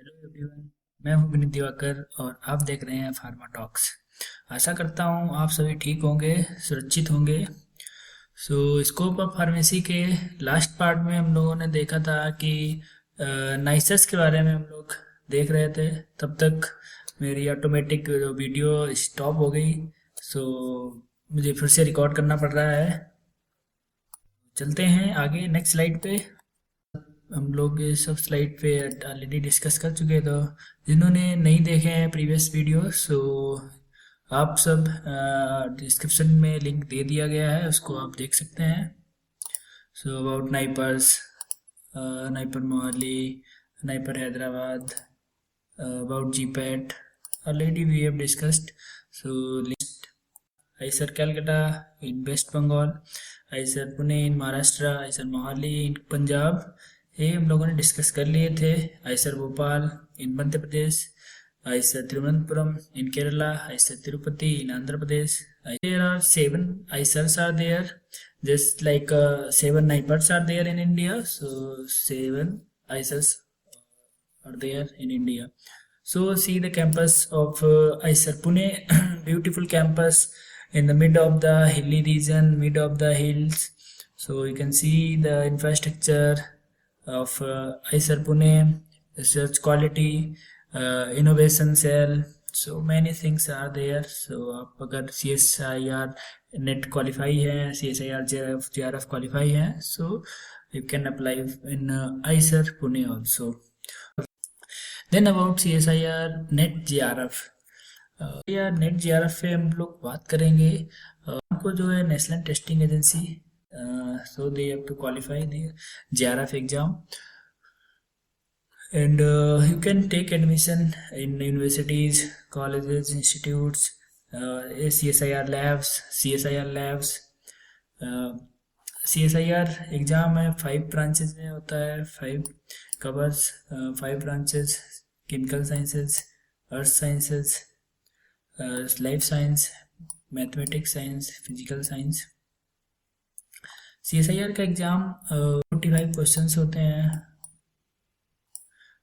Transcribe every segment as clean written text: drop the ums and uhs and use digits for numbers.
Hello everyone. मैं हूं विनीत दिवाकर और आप देख रहे हैं फार्मा टॉक्स। आशा करता हूं आप सभी ठीक होंगे, सुरक्षित होंगे। स्कोप ऑफ फार्मेसी के लास्ट पार्ट में हम लोगों ने देखा था कि नाइसस के बारे में हम लोग देख रहे थे। तब तक मेरी ऑटोमेटिक वीडियो स्टॉप हो गई। सो मुझे फिर से रिकॉर्ड करना पड़ रहा है। चलते हैं आगे नेक्स्ट स्लाइड पे। हम लोग ये सब स्लाइड पे ऑलरेडी डिस्कस कर चुके हैं, तो जिन्होंने नहीं देखे हैं प्रीवियस वीडियो, सो आप सब डिस्क्रिप्शन में लिंक दे दिया गया है, उसको आप देख सकते हैं। So about NIPERs, NIPER Mohali, NIPER Hyderabad, about GPAT already we have discussed. So list IISER Calcutta in West Bengal, IISER Pune in Maharashtra, IISER Mohali in Punjab, ये हम लोगों ने डिस्कस कर लिए थे। IISER Bhopal in Madhya Pradesh, IISER Thiruvananthapuram in Kerala, IISER Tirupati in Andhra Pradesh. There are 7 ISRs are there, just like 7 NIPERs are there in India. So 7 ISRs are there in India. So see the campus of ISR Pune, beautiful campus in the mid of the hilly region, mid of the hills. So you can see the infrastructure of ISR Pune, research quality, innovation cell, so many things are there. So आप अगर CSIR net qualify है, CSIR JRF qualify है, so you can apply in ISR Pune also. Then about CSIR net JRF, यार net JRF पे हम लोग बात करेंगे। आपको जो है national testing agency, so they have to qualify the JRF exam, and you can take admission in universities, colleges, institutes, CSIR labs, CSIR labs. CSIR exam है 5 ब्रांचेज में होता है, 5 covers 5 branches: chemical sciences, earth sciences, life science, mathematics science, physical science. CSIR का exam 45 questions होते हैं,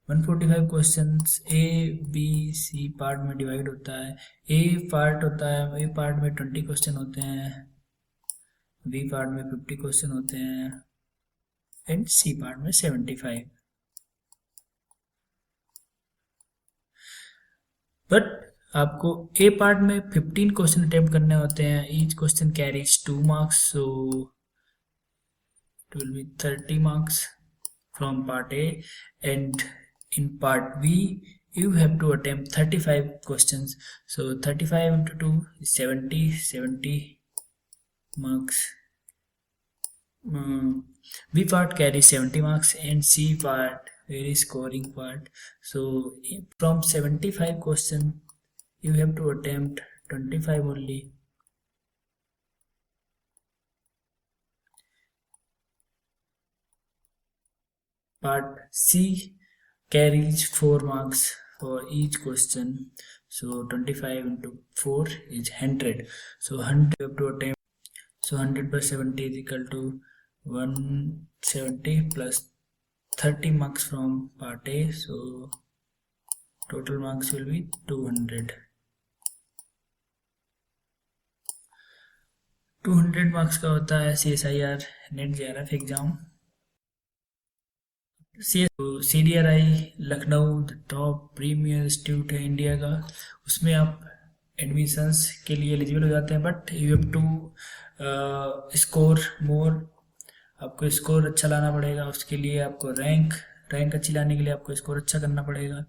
145 questions A B C part में divide होता है। ए पार्ट होता है, ए पार्ट में 20 क्वेश्चन होते हैं, बी पार्ट में 50 क्वेश्चन होते हैं, एंड सी पार्ट में 75। बट आपको ए पार्ट में 15 क्वेश्चन अटेम्प्ट करने होते हैं। Each question carries 2 marks, so it will be 30 marks from part A, and in part B you have to attempt 35 questions. So 35 into 2 is 70 marks. B part carries 70 marks and C part very scoring part. So from 75 question you have to attempt 25 only. Part C carries 4 marks for each question. So 25 into 4 is 100. So 100 you have to attempt. So 100 by 70 is equal to 170 plus 30 marks from part A. So total marks will be 200. 200 marks का होता है CSIR net JRF exam. CDRI Lucknow the top premier institute है India का, उसमें आप admissions के लिए eligible हो जाते हैं। But you have to score more, आपको स्कोर अच्छा लाना पड़ेगा। उसके लिए आपको रैंक अच्छी लाने के लिए आपको स्कोर अच्छा करना पड़ेगा।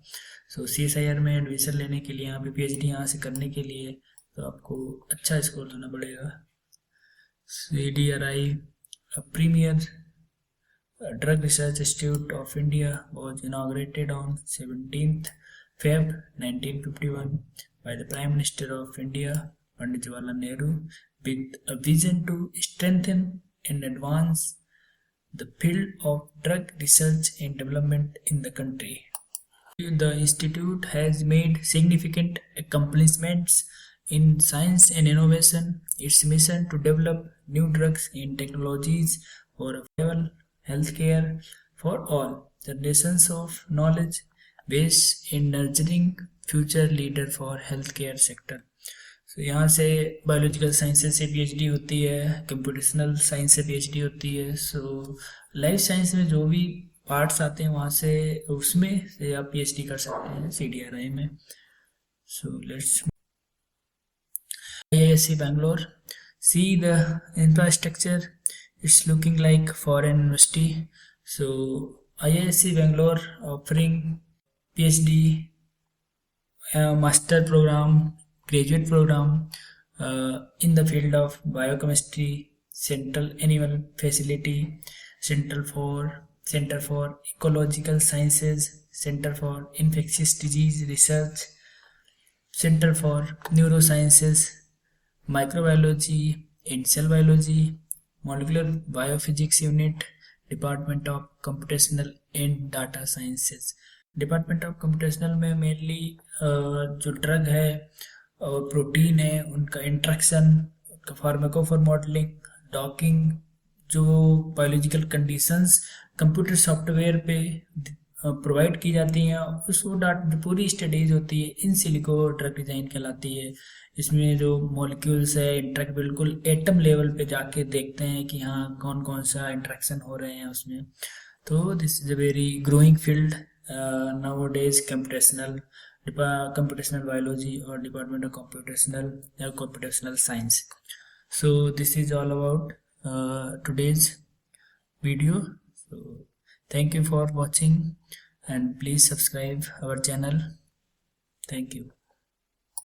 सो CSIR में एडमिशन लेने के लिए, यहाँ पे PhD यहाँ से करने के लिए, तो आपको अच्छा स्कोर लाना पड़ेगा। CDRI premier Drug Research Institute of India was inaugurated on 17th Feb 1951 by the Prime Minister of India, Pandit Jawaharlal Nehru, with a vision to strengthen and advance the field of drug research and development in the country. The institute has made significant accomplishments in science and innovation. Its mission to develop new drugs and technologies for affordable healthcare for all. Generations of knowledge base in nurturing future leader for health care sector. तो यहाँ से biological sciences से PhD होती है, computational science से PhD होती है। So life science में जो भी पार्ट्स आते हैं वहाँ से उसमें से आप पीएचडी कर सकते हैं सीडीआरआई में। So let's IISc Bangalore. See the infrastructure, it's looking like foreign university. So IISc Bangalore offering PhD, master program, graduate program in the field of biochemistry, central animal facility, center for ecological sciences, center for infectious disease research, center for neurosciences, microbiology and cell biology, molecular biophysics unit, department of computational and data sciences. Department of computational में mainly जो drug है और protein है उनका interaction, उनका pharmacophore modelling, docking, जो biological conditions computer software पे provide की जाती हैं, उस वो पूरी स्टडीज होती है। इन सिलिको ड्रग डिज़ाइन कहलाती है। इसमें जो मॉलिक्यूल्स है इंट्रैक्ट बिल्कुल एटम लेवल पे जाके देखते हैं कि हाँ कौन कौन सा इंट्रैक्शन हो रहे हैं उसमें। तो this is a very growing field nowadays computational biology और department of computational science. So this is all about today's video. So thank you for watching and please subscribe our channel. Thank you.